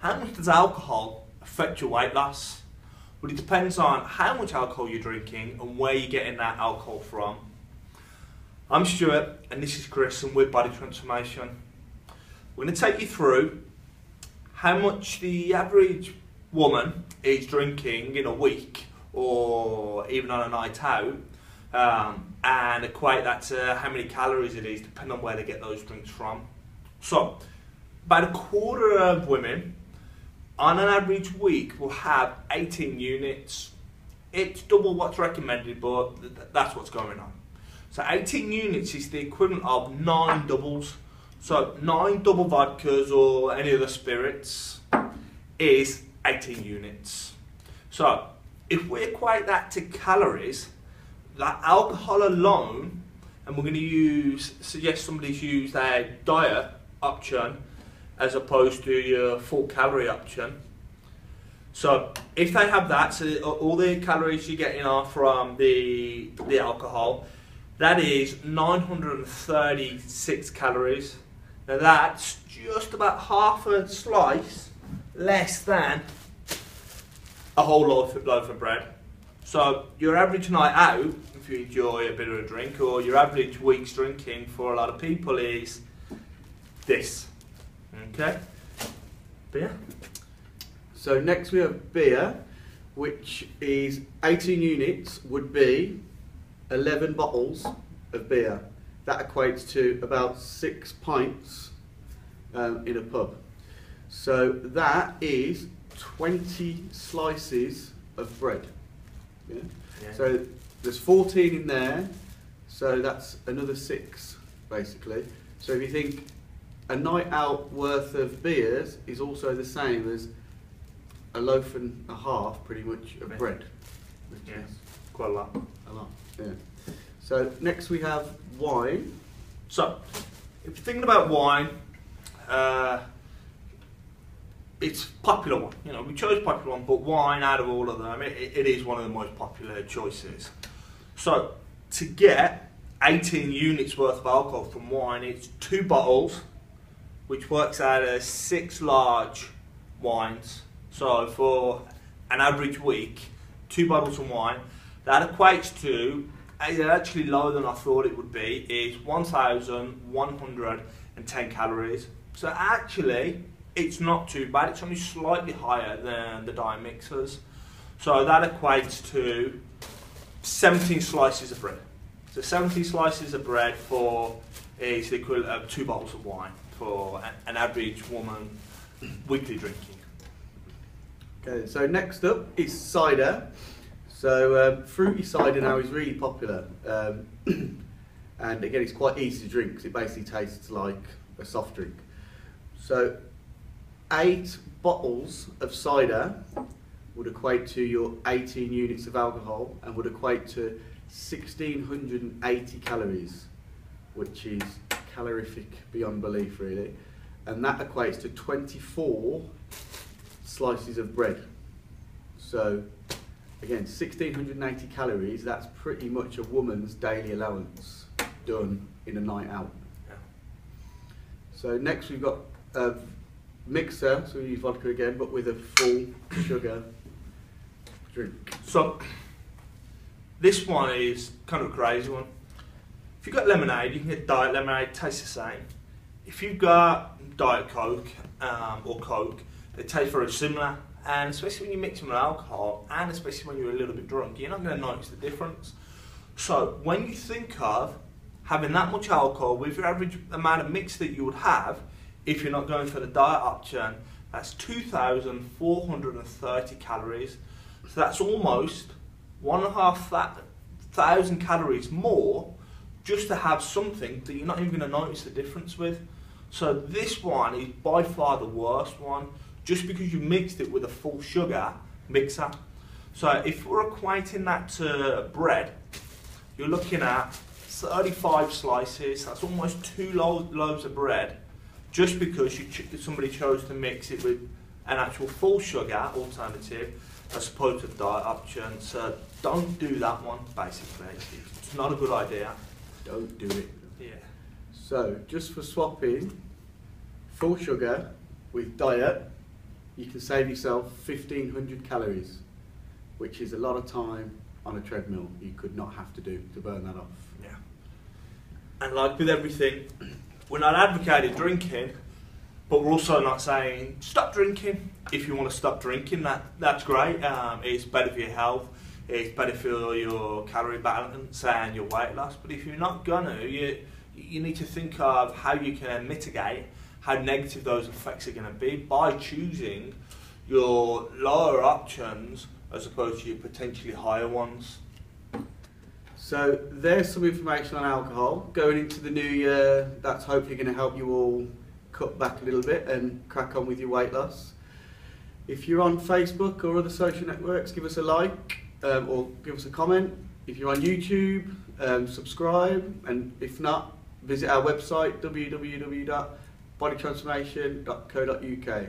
how much does alcohol affect your weight loss? Well, it depends on how much alcohol you're drinking and where you're getting that alcohol from. I'm Stuart and this is Chris and we're Body Transformation. We're going to take you through how much the average woman is drinking in a week or even on a night out, and equate that to how many calories it is depending on where they get those drinks from. So, about a quarter of women on an average week will have 18 units. It's double what's recommended, but that's what's going on. So 18 units is the equivalent of 9 doubles. So 9 double vodkas or any other spirits is 18 units. So if we equate that to calories, that alcohol alone, and we're going to suggest somebody's use a diet option as opposed to your full calorie option. So if they have that, so all the calories you're getting are from the alcohol, that is 936 calories. Now that's just about half a slice less than a whole loaf of bread. So your average night out, if you enjoy a bit of a drink, or your average week's drinking for a lot of people is this. Okay? Beer? So next we have beer, which is 18 units would be 11 bottles of beer. That equates to about 6 pints in a pub. So that is 20 slices of bread. Yeah? Yeah. So there's 14 in there, so that's another 6 basically. So if you think a night out worth of beers is also the same as a loaf and a half pretty much of bread. Yes, quite a lot. A lot, yeah. So next we have wine. So, if you're thinking about wine, it's a popular one. You know, we chose popular one, but wine out of all of them, it is one of the most popular choices. So, to get 18 units worth of alcohol from wine, it's 2 bottles, which works out as 6 large wines. So, for an average week, 2 bottles of wine, that equates to, actually lower than I thought it would be, is 1,110 calories. So actually, it's not too bad. It's only slightly higher than the diet mixers. So that equates to 17 slices of bread. So 17 slices of bread is the equivalent of 2 bottles of wine for an average woman weekly drinking. Okay, so next up is cider. So fruity cider now is really popular, and again it's quite easy to drink because it basically tastes like a soft drink. So 8 bottles of cider would equate to your 18 units of alcohol and would equate to 1,680 calories, which is calorific beyond belief really, and that equates to 24 slices of bread. So again, 1,680 calories, that's pretty much a woman's daily allowance done in a night out. Yeah. So next we've got a mixer, so we use vodka again, but with a full sugar drink. So, this one is kind of a crazy one. If you've got lemonade, you can get diet lemonade, tastes the same. If you've got Diet Coke or Coke, they taste very similar. And especially when you mix them with alcohol, and especially when you're a little bit drunk, you're not going to notice the difference. So when you think of having that much alcohol with your average amount of mix that you would have, if you're not going for the diet option, that's 2,430 calories. So that's almost 1,500 calories more just to have something that you're not even going to notice the difference with. So this one is by far the worst one, just because you mixed it with a full sugar mixer. So if we're equating that to bread, you're looking at 35 slices, that's almost 2 loaves of bread, just because somebody chose to mix it with an actual full sugar alternative as opposed to the diet option. So don't do that one, basically. It's not a good idea. Don't do it. Yeah. So just for swapping, full sugar with diet, you can save yourself 1,500 calories, which is a lot of time on a treadmill you could not have to do to burn that off. Yeah. And like with everything, we're not advocating drinking, but we're also not saying stop drinking. If you want to stop drinking, that's great. It's better for your health. It's better for your calorie balance and your weight loss. But if you're not gonna, you need to think of how you can mitigate how negative those effects are going to be by choosing your lower options as opposed to your potentially higher ones. So there's some information on alcohol. Going into the new year, that's hopefully going to help you all cut back a little bit and crack on with your weight loss. If you're on Facebook or other social networks, give us a like or give us a comment. If you're on YouTube, subscribe, and if not, visit our website www.bodytransformation.co.uk.